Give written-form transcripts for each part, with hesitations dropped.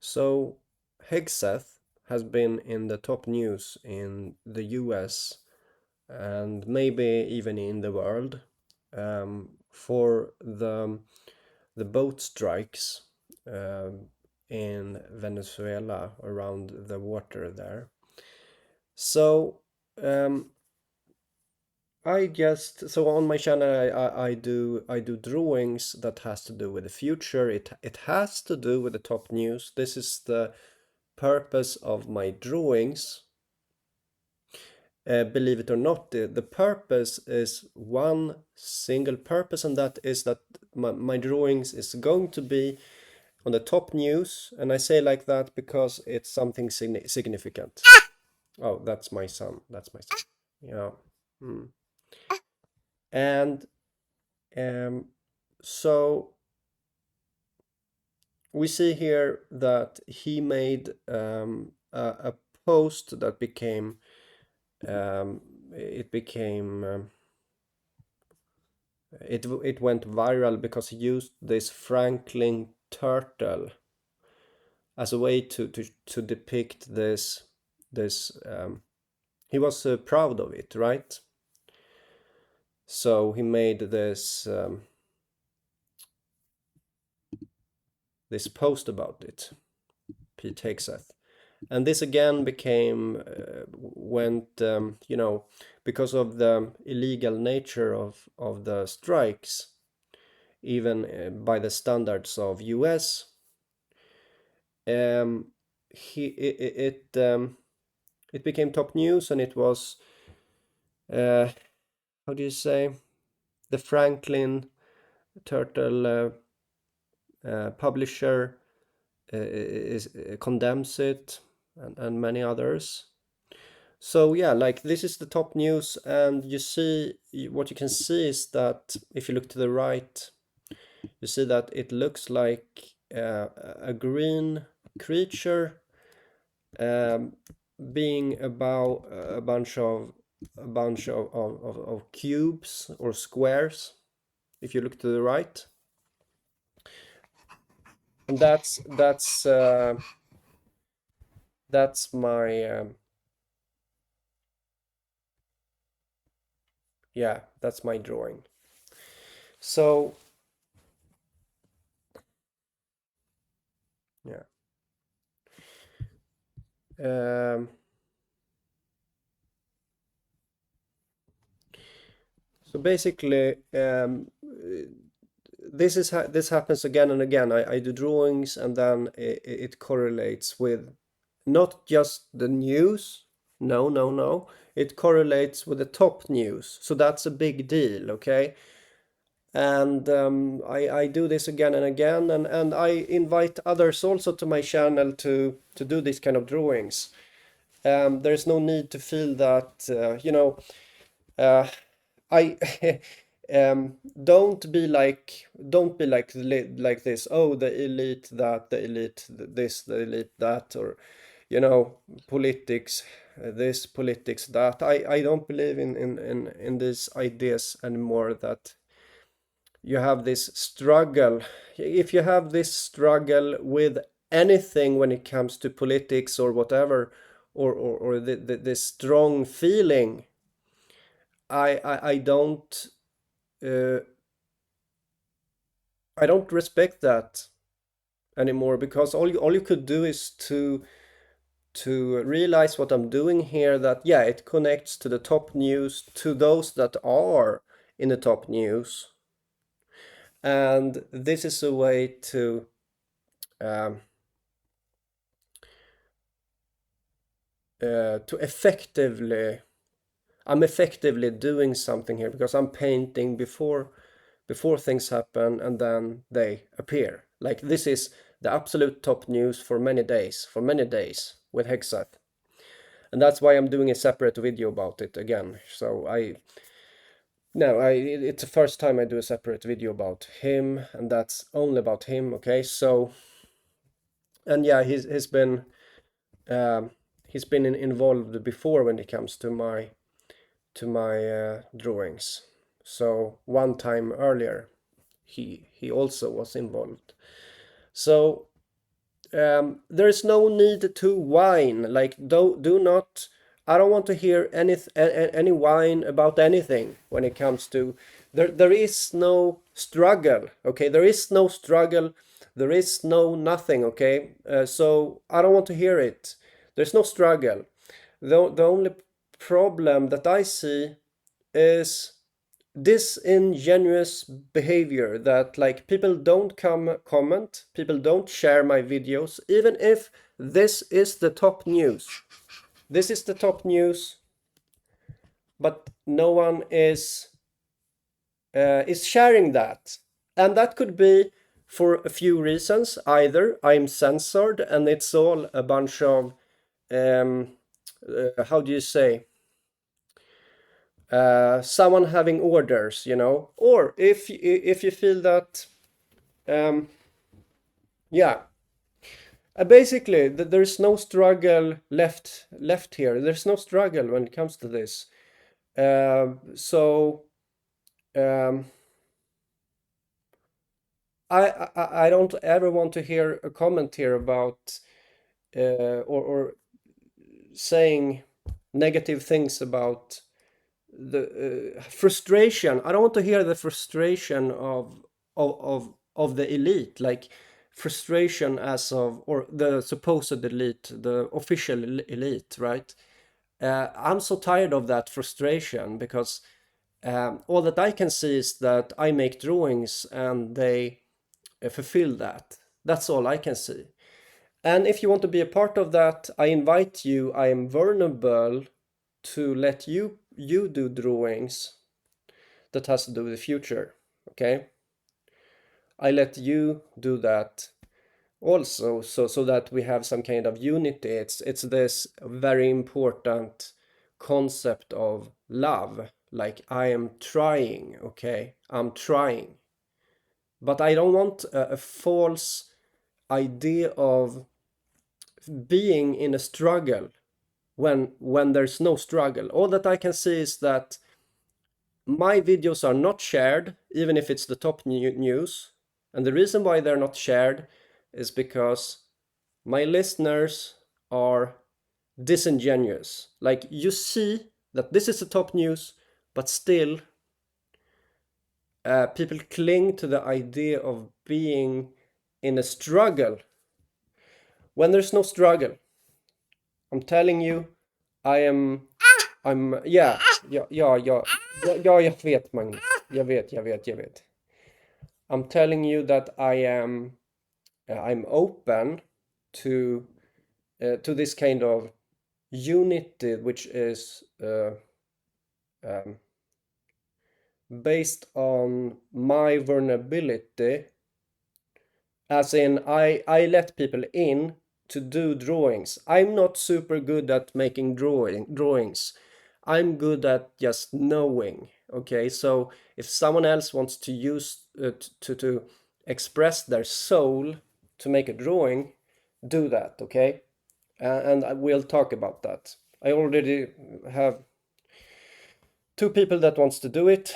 So, Hegseth has been in the top news in the US and maybe even in the world for the boat strikes in Venezuela around the water there. So um, so on my channel I do drawings that has to do with the future. It has to do with the top news. This is the purpose of my drawings. Believe it or not, the purpose is one single purpose, and that is that my drawings is going to be on the top news, and I say like that because it's something significant. Oh, that's my son. That's my son. Yeah. Mm. And um, so we see here that he made a post that became it became it went viral because he used this Franklin turtle as a way to depict this. He was proud of it, right? So he made this post about it, Pete Hegseth. And this again became went because of the illegal nature of the strikes, even by the standards of US. He it became top news, and it was how do you say, the Franklin turtle publisher condemns it, and many others. So yeah, like this is the top news, and you see what you can see is that if you look to the right, you see that it looks like a green creature being about a bunch of cubes or squares. If you look to the right, and that's my yeah, that's my drawing. So yeah. So basically, this happens again and again. I do drawings, and then it correlates with not just the news. No, no, no. It correlates with the top news. So that's a big deal, okay? And I do this again and again, and I invite others also to my channel to do these kind of drawings. There's no need to feel that uh, I don't be like this. Oh, the elite that, the elite this, the elite that, or politics this, politics that. I don't believe in these ideas anymore. That you have this struggle. If you have this struggle with anything when it comes to politics or whatever, or this strong feeling, I uh, I don't respect that anymore, because all you could do is to realize what I'm doing here, that yeah, it connects to the top news, to those that are in the top news, and this is a way um, to effectively I'm effectively doing something here, because I'm painting before things happen, and then they appear. Like this is the absolute top news for many days with Hegseth. And that's why I'm doing a separate video about it again. So it's the first time I do a separate video about him, and that's only about him, okay? So, and yeah, um, he's been involved before when it comes to my drawings. So one time earlier, he also was involved. So there is no need to whine. Like, do not. I don't want to hear any whine about anything when it comes to. There is no struggle. Okay, there is no struggle. There is no nothing. Okay, so I don't want to hear it. There's no struggle. The only problem that I see is disingenuous behavior, that like people don't comment, people don't share my videos, even if this is the top news. This is the top news, but no one is sharing that. And that could be for a few reasons. Either I'm censored and it's all a bunch of how do you say, someone having orders, or if you feel that um, yeah, basically there's no struggle left here. There's no struggle when it comes to this. So um, I don't ever want to hear a comment here about or saying negative things about the frustration. I don't want to hear the frustration of the elite, like frustration as of, or the supposed elite, the official elite, right? I'm so tired of that frustration because all that I can see is that I make drawings and they fulfill that. That's all I can see. And if you want to be a part of that, I invite you. I am vulnerable to let you do drawings that has to do with the future. Okay, I let you do that also, so that we have some kind of unity. It's this very important concept of love. Like, I am trying. Okay, I'm trying, but I don't want a false idea of being in a struggle when there's no struggle. All that I can see is that my videos are not shared, even if it's the top news. And the reason why they're not shared is because my listeners are disingenuous. Like, you see that this is the top news, but still people cling to the idea of being in a struggle when there's no struggle. I'm telling you, I am yeah, jag vet, Magnus. Jag vet. I'm telling you that I'm open to this kind of unity, which is um, based on my vulnerability. As in, I let people in to do drawings. I'm not super good at making drawings. I'm good at just knowing. Okay, so if someone else wants to use to express their soul to make a drawing, do that. Okay, and we'll talk about that. I already have two people that wants to do it,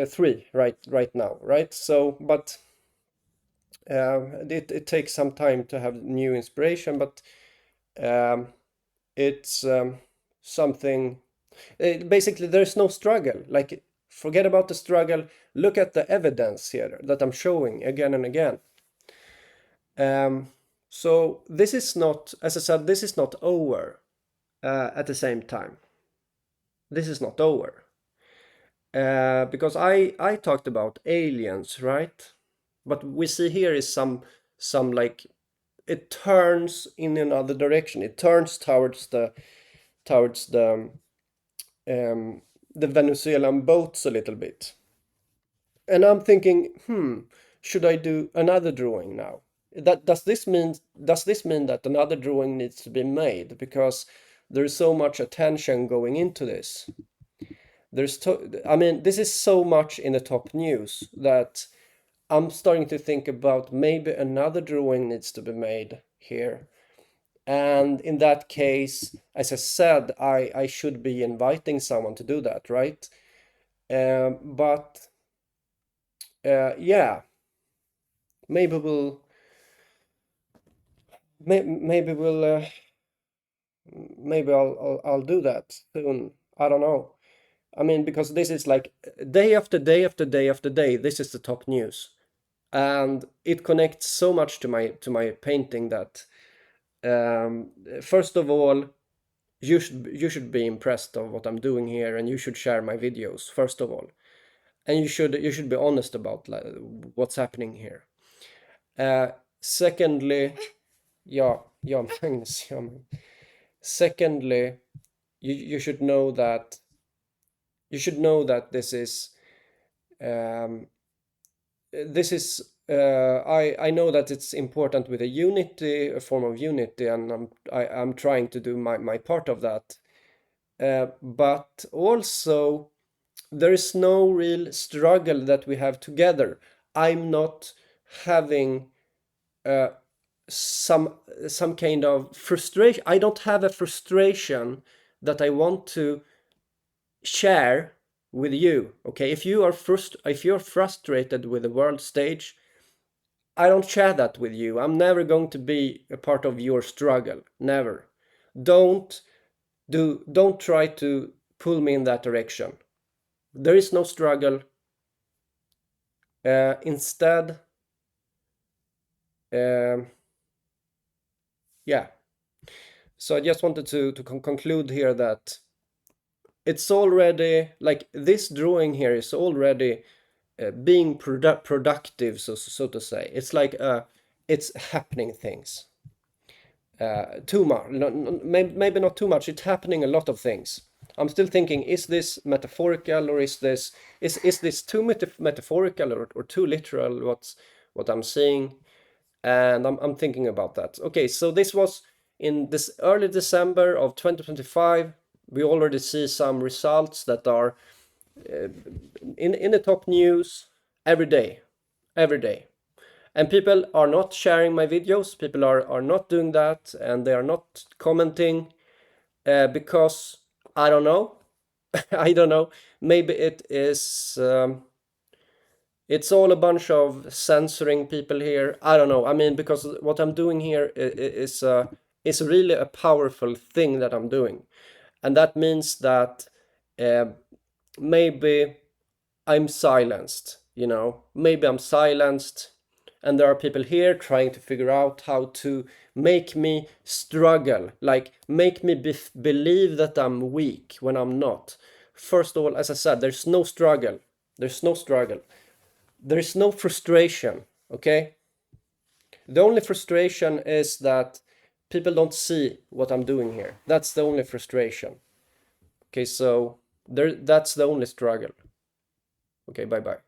three right now, right? So, but it takes some time to have new inspiration, but um, it's something. Basically, there's no struggle. Like, forget about the struggle. Look at the evidence here that I'm showing again and again. So this is not, as I said, this is not over. At the same time, this is not over. Because I talked about aliens, right? But we see here is some like, it turns in another direction. It turns towards um, the Venezuelan boats a little bit. And I'm thinking, should I do another drawing now? That does this mean that another drawing needs to be made because there's so much attention going into this? I mean, this is so much in the top news that I'm starting to think about maybe another drawing needs to be made here. And in that case, as I said, I should be inviting someone to do that, right? But yeah, maybe maybe maybe I'll do that soon. I don't know. I mean, because this is like day after day after day after day, this is the top news, and it connects so much to my painting that first of all, you should be impressed of what I'm doing here, and you should share my videos first of all, and you should be honest about like, what's happening here. Secondly, yeah, yeah, Magnus, yeah, man. Secondly, you should know that um, this is I know that it's important with a unity, a form of unity, and I'm trying to do my part of that. But also there is no real struggle that we have together. I'm not having uh, some some kind of frustration. I don't have a frustration that I want to share with you. Okay, if you're frustrated with the world stage, I don't share that with you. I'm never going to be a part of your struggle. Never. Don't don't try to pull me in that direction. There is no struggle. Instead, um, yeah. So I just wanted to conclude here that it's already like this drawing here is already being productive, so to say. It's like it's happening things. Too much, maybe not too much. It's happening a lot of things. I'm still thinking: is this metaphorical, or is this too metaphorical, or too literal? What I'm seeing, and I'm thinking about that. Okay, so this was in this early December of 2025. We already see some results that are in the top news every day, every day. And people are not sharing my videos. People are not doing that, and they are not commenting because I don't know. I don't know. Maybe it is. It's all a bunch of censoring people here. I don't know. I mean, because what I'm doing here is really a powerful thing that I'm doing, and that means that uh, maybe I'm silenced. Maybe I'm silenced, and there are people here trying to figure out how to make me struggle, like make me believe that I'm weak when I'm not. First of all, as I said, there's no struggle. There's no struggle. There's no frustration, okay? The only frustration is that people don't see what I'm doing here. That's the only frustration. Okay, so that's the only struggle. Okay, bye bye.